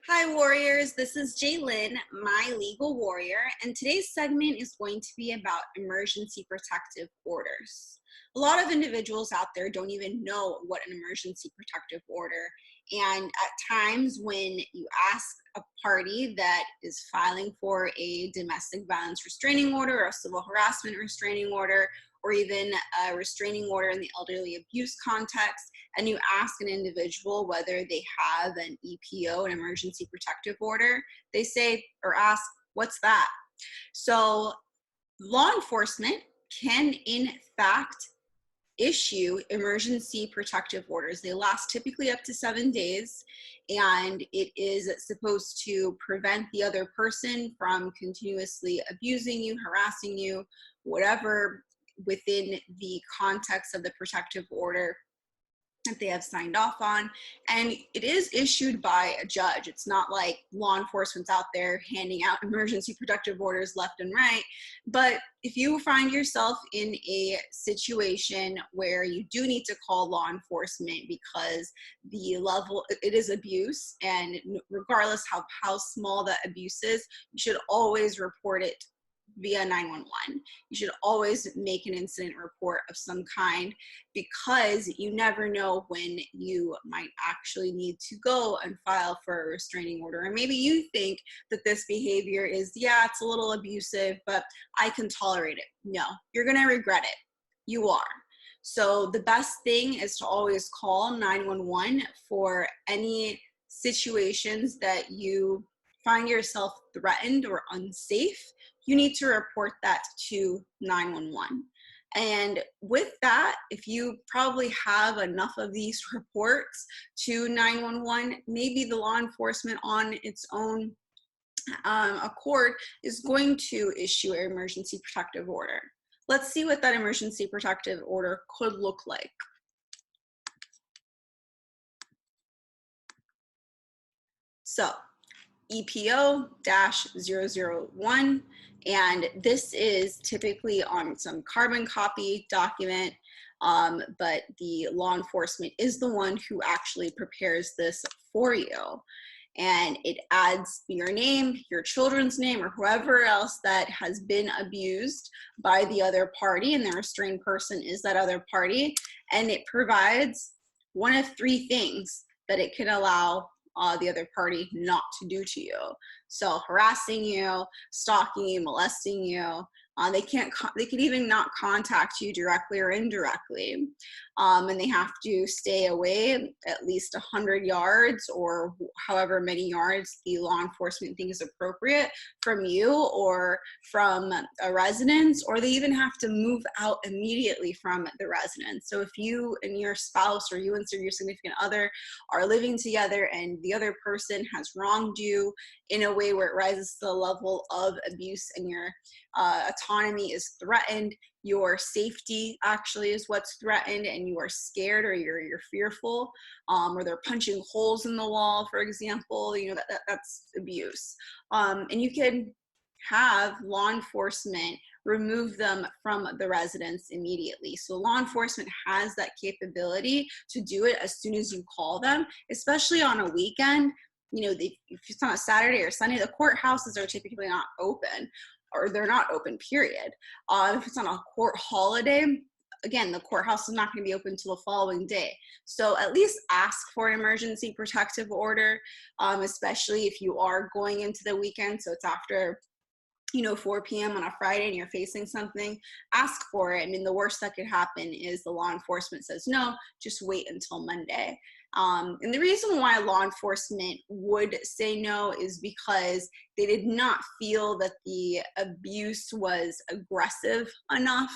Hi, warriors. This is Jaylyn, my legal warrior, and today's segment is going to be about emergency protective orders. A lot of individuals out there don't even know what an emergency protective order, and at times when you ask a party that is filing for a domestic violence restraining order or a civil harassment restraining order, or even a restraining order in the elderly abuse context, and you ask an individual whether they have an EPO, an emergency protective order, they say or ask, what's that? So law enforcement can in fact issue emergency protective orders. They last typically up to 7 days, and it is supposed to prevent the other person from continuously abusing you, harassing you, whatever within the context of the protective order that they have signed off on. And it is issued by a judge. It's not like law enforcement's out there handing out emergency protective orders left and right. But if you find yourself in a situation where you do need to call law enforcement because the level, it is abuse, and regardless how small that abuse is, you should always report it via 911. You should always make an incident report of some kind, because you never know when you might actually need to go and file for a restraining order. And maybe you think that this behavior is, yeah, it's a little abusive, but I can tolerate it. No, you're going to regret it. You are. So the best thing is to always call 911 for any situations that you find yourself threatened or unsafe. You need to report that to 911. And with that, if you probably have enough of these reports to 911, maybe the law enforcement on its own accord is going to issue an emergency protective order. Let's see what that emergency protective order could look like. So EPO-001, and this is typically on some carbon copy document, but the law enforcement is the one who actually prepares this for you. And it adds your name, your children's name, or whoever else that has been abused by the other party, and the restrained person is that other party, and it provides one of three things that it can allow the other party not to do to you. So harassing you, stalking you, molesting you. They could even not contact you directly or indirectly. And they have to stay away at least 100 yards, or however many yards the law enforcement thinks is appropriate, from you or from a residence, or they even have to move out immediately from the residence. So if you and your spouse, or you and your significant other, are living together and the other person has wronged you in a way where it rises to the level of abuse, and your autonomy is threatened, your safety actually is what's threatened, and you are scared, or you're fearful, or they're punching holes in the wall, for example, that's abuse. And you can have law enforcement remove them from the residence immediately. So law enforcement has that capability to do it as soon as you call them, especially on a weekend. If it's on a Saturday or Sunday, the courthouses are typically not open, or they're not open, period. If it's on a court holiday, again, the courthouse is not going to be open until the following day. So at least ask for an emergency protective order, especially if you are going into the weekend. So it's after 4 p.m. on a Friday and you're facing something, ask for it. I mean, the worst that could happen is the law enforcement says, no, just wait until Monday. And the reason why law enforcement would say no is because they did not feel that the abuse was aggressive enough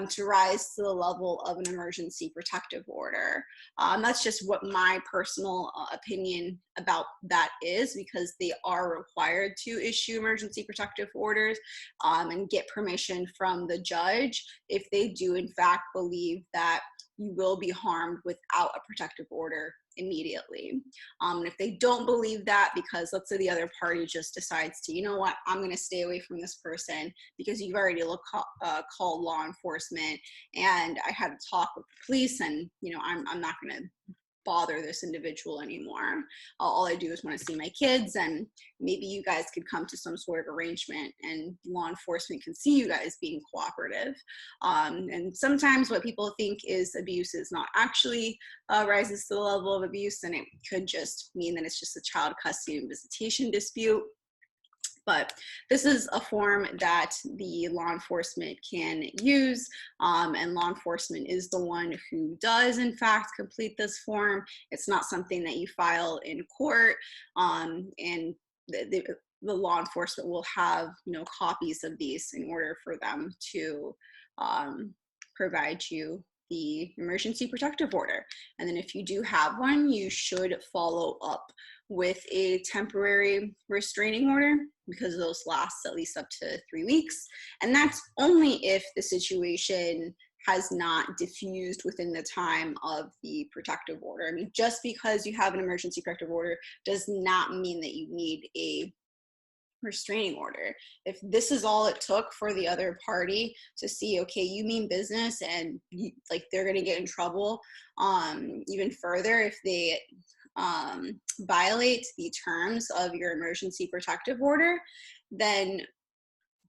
to rise to the level of an emergency protective order. That's just what my personal opinion about that is, because they are required to issue emergency protective orders and get permission from the judge if they do in fact believe that you will be harmed without a protective order immediately. And if they don't believe that, because let's say the other party just decides to, you know what, I'm going to stay away from this person because you've already called law enforcement, and I had a talk with the police, and I'm not going to bother this individual anymore. All I do is want to see my kids, and maybe you guys could come to some sort of arrangement and law enforcement can see you guys being cooperative. And sometimes what people think is abuse is not actually rises to the level of abuse, and it could just mean that it's just a child custody and visitation dispute. But this is a form that the law enforcement can use, and law enforcement is the one who does, in fact, complete this form. It's not something that you file in court, and the law enforcement will have, copies of these in order for them to provide you the emergency protective order. And then if you do have one, you should follow up with a temporary restraining order, because those last at least up to 3 weeks. And that's only if the situation has not diffused within the time of the protective order. I mean, just because you have an emergency protective order does not mean that you need a restraining order. If this is all it took for the other party to see, okay, you mean business, and they're going to get in trouble even further if they violate the terms of your emergency protective order, then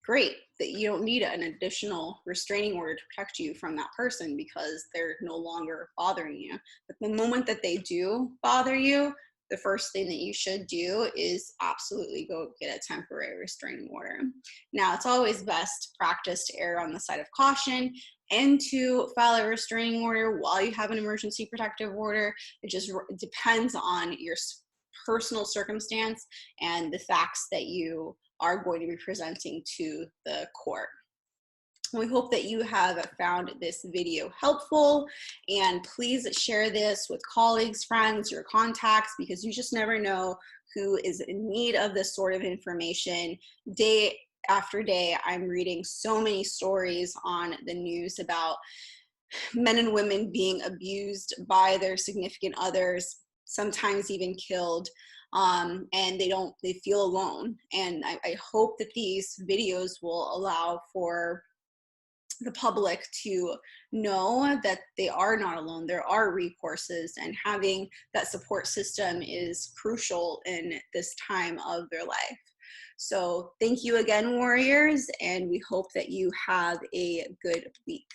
great, that you don't need an additional restraining order to protect you from that person because they're no longer bothering you. But the moment that they do bother you, the first thing that you should do is absolutely go get a temporary restraining order. Now, it's always best practice to err on the side of caution and to file a restraining order while you have an emergency protective order. It just depends on your personal circumstance and the facts that you are going to be presenting to the court. We hope that you have found this video helpful, and please share this with colleagues, friends, your contacts, because you just never know who is in need of this sort of information. Day after day, I'm reading so many stories on the news about men and women being abused by their significant others, sometimes even killed. And they feel alone. And I hope that these videos will allow for the public to know that they are not alone. There are recourses, and having that support system is crucial in this time of their life. So thank you again, warriors, and we hope that you have a good week.